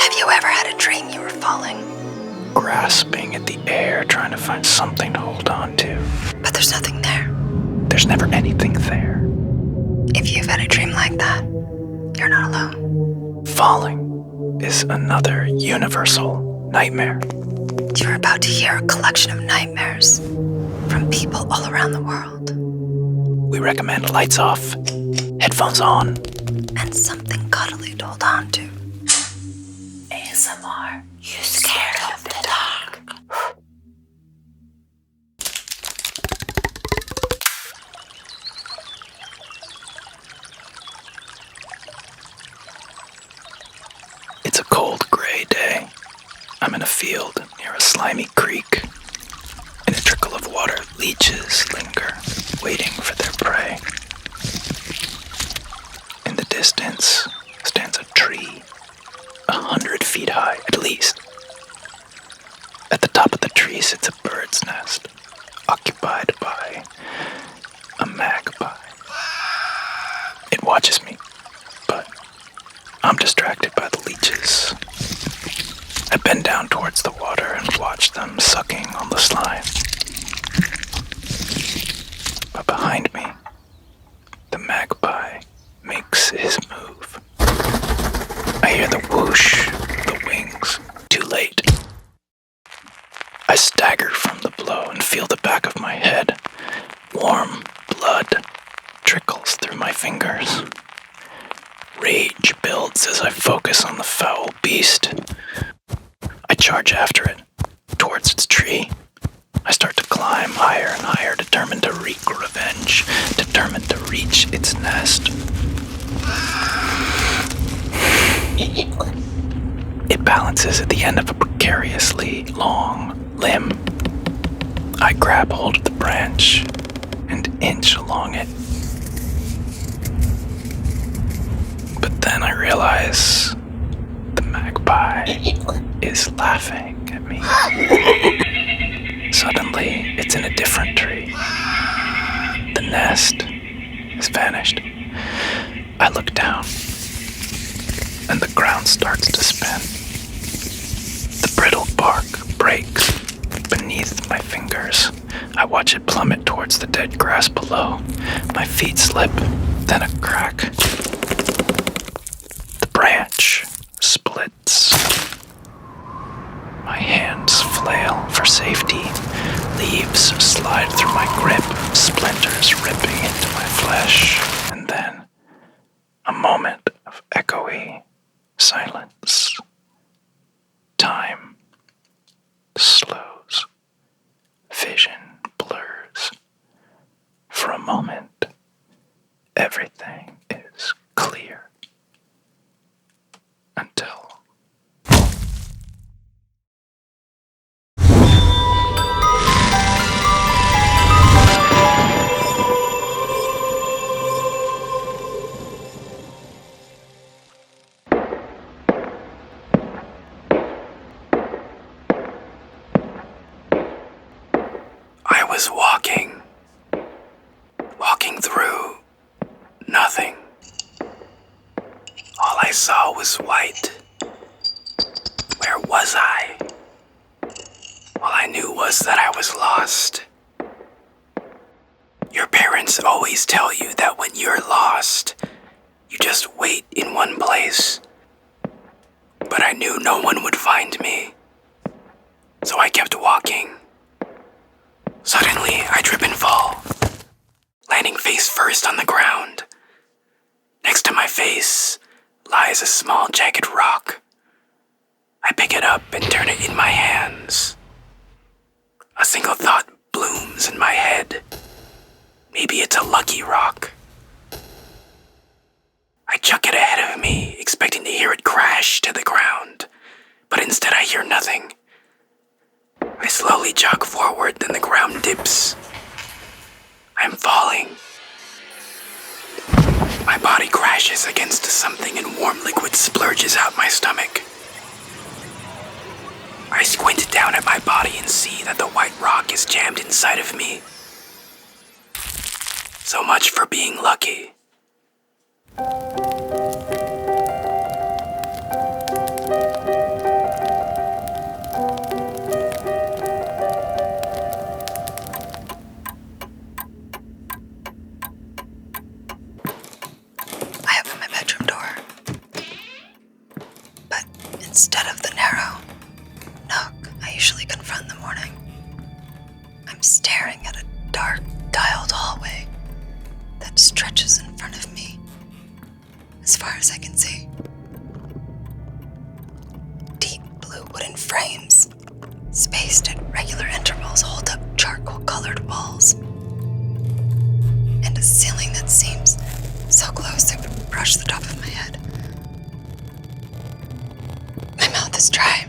Have you ever had a dream you were falling? Grasping at the air, trying to find something to hold on to. But there's nothing there. There's never anything there. If you've had a dream like that, you're not alone. Falling is another universal nightmare. You're about to hear a collection of nightmares from people all around the world. We recommend lights off, headphones on, and something cuddly to hold on to. ASMR. You scared of the dark. It's a cold, gray day. I'm in a field near a slimy creek. In a trickle of water, leeches linger, waiting for their prey. In the distance stands a tree, 100 feet high at least. At the top of the tree sits a bird's nest, occupied by a magpie. It watches me, but I'm distracted by the leeches. I bend down towards the water and watch them sucking on the slime. But behind me, the magpie makes his move. I hear the whoosh of the wings. Too late. I stagger from the blow and feel the back of my head. Warm blood trickles through my fingers. Rage builds as I focus on the foul beast. I charge after it, towards its tree. I start to climb higher and higher, determined to wreak revenge, determined to reach its nest. It balances at the end of a precariously long limb. I grab hold of the branch and inch along it. But then I realize the magpie is laughing at me. Suddenly, it's in a different tree. The nest has vanished. I look down, and the ground starts to spin. The brittle bark breaks beneath my fingers. I watch it plummet towards the dead grass below. My feet slip, then a crack. The branch splits. My hands flail for safety. Leaves slide through my grip, splinters ripping into my flesh. And then, a moment of echoey silence. Time slows. Vision blurs. For a moment, everything is clear. Until I was walking through nothing. All I saw was white. Where was I? All I knew was that I was lost. Your parents always tell you that when you're lost, you just wait in one place. But I knew no one would find me, so I kept walking. Suddenly, I trip and fall, landing face first on the ground. Next to my face lies a small jagged rock. I pick it up and turn it in my hands. A single thought blooms in my head. Maybe it's a lucky rock. I chuck it ahead of me, expecting to hear it crash to the ground, but instead I hear nothing. I slowly jog forward, then the ground dips. I'm falling. My body crashes against something and warm liquid splurges out my stomach. I squint down at my body and see that the white rock is jammed inside of me. So much for being lucky. Instead of the narrow nook I usually confront in the morning, I'm staring at a dark, tiled hallway that stretches in front of me as far as I can see. Deep blue wooden frames, spaced at regular intervals, hold up charcoal-colored walls, and a ceiling that seems so close it would brush the top of my head. My mouth is dry.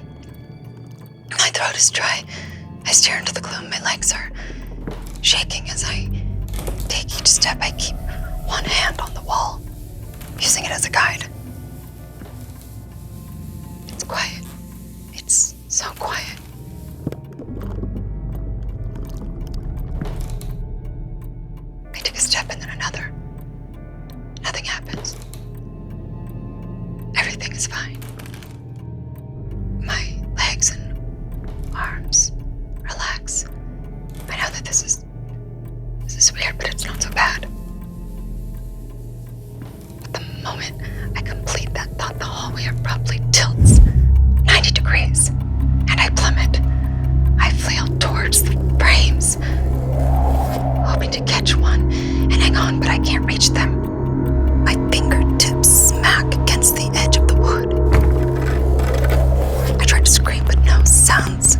My throat is dry. I stare into the gloom. My legs are shaking as I take each step. I keep one hand on the wall, using it as a guide. It's quiet. It's so quiet. I take a step and then another. Nothing happens. Everything is fine. My legs and arms relax. I know that this is weird, but it's not so bad. But the moment I complete that thought, the hallway abruptly tilts 90 degrees, and I plummet. I flail towards the frames, hoping to catch one and hang on, but I can't reach them. My fingertips smack against the edge of the wood. I try to scream, but no sounds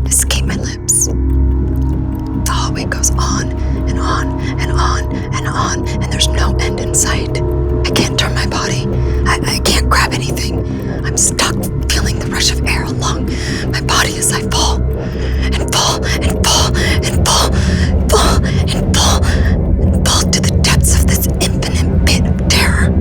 escape my lips. The hallway goes on and on and on and on, and there's no end in sight. I can't turn my body. I can't grab anything. I'm stuck feeling the rush of air along my body as I fall and fall and fall and fall, fall and fall and fall to the depths of this infinite pit of terror.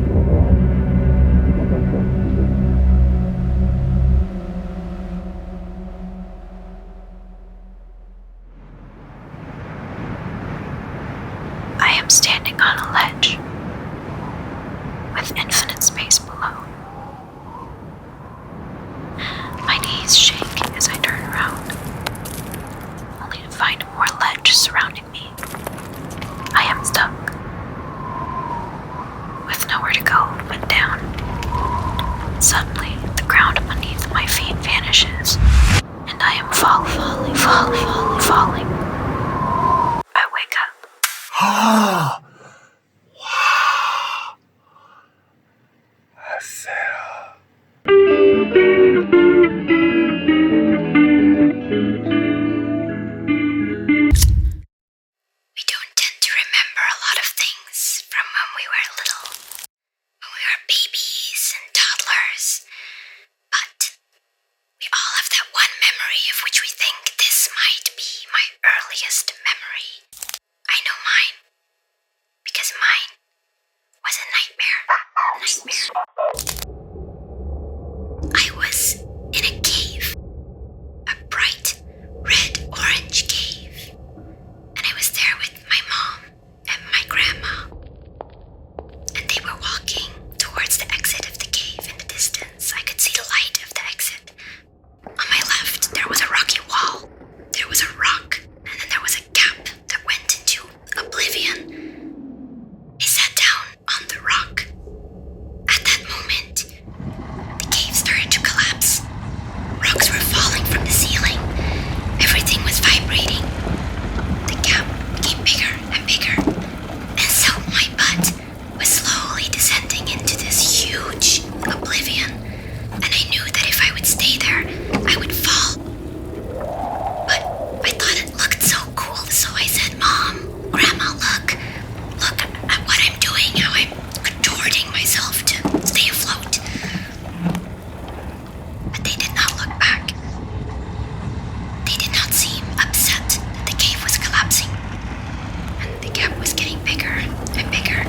I am standing on a ledge with infinite space below. My knees shake as I turn around, only to find more ledge surrounding me. I am stuck, with nowhere to go but down. Suddenly, the ground beneath my feet vanishes, and I am falling. I wake up. Ah! Wow. I fell. We don't tend to remember a lot of things from when we were little, when we were babies and toddlers, but we all have that one memory of which we think this might be my earliest memory. I know mine, because mine was a nightmare. I was in a cave, a bright red-orange cave, and I was there with my mom and my grandma, and they were walking towards the exit of the cave. In the distance, I could see the light of the exit. On my left, there was a rocky wall. There was a rock, and then there was a gap that went into oblivion. I sat down on the rock. At that moment, the cave started to collapse. Rocks were falling from the ceiling. Everything was vibrating. The gap became bigger and bigger, and so my butt was slowly descending into this huge oblivion, and I knew that if I would stay there, I would fall. But I thought it looked so cool, so I said, "Mom, Grandma, look at what I'm doing, how I'm contorting myself to stay afloat." But they did not look back. They did not seem upset that the cave was collapsing, and the gap was getting bigger and bigger,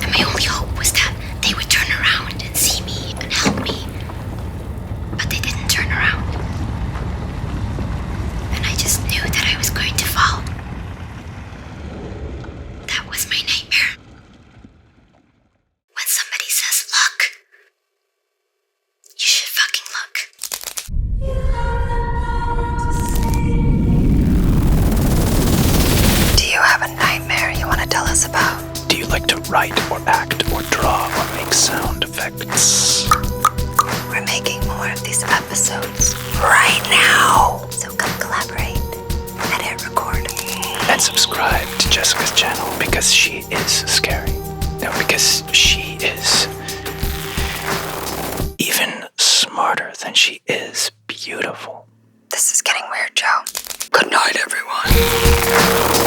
and my only hope was that they would turn around and see me and help me. But they didn't turn around, and I just knew that I was going to fall. That was my nightmare. When somebody says, "Look," you should fucking look. Do you have a nightmare you want to tell us about? Do you like to write or act or draw or make sound effects? We're We're making more of these episodes right now. So come collaborate, edit, record. And subscribe to Jessica's channel because she is scary. No, because she is even smarter than she is beautiful. This is getting weird, Joe. Good night, everyone.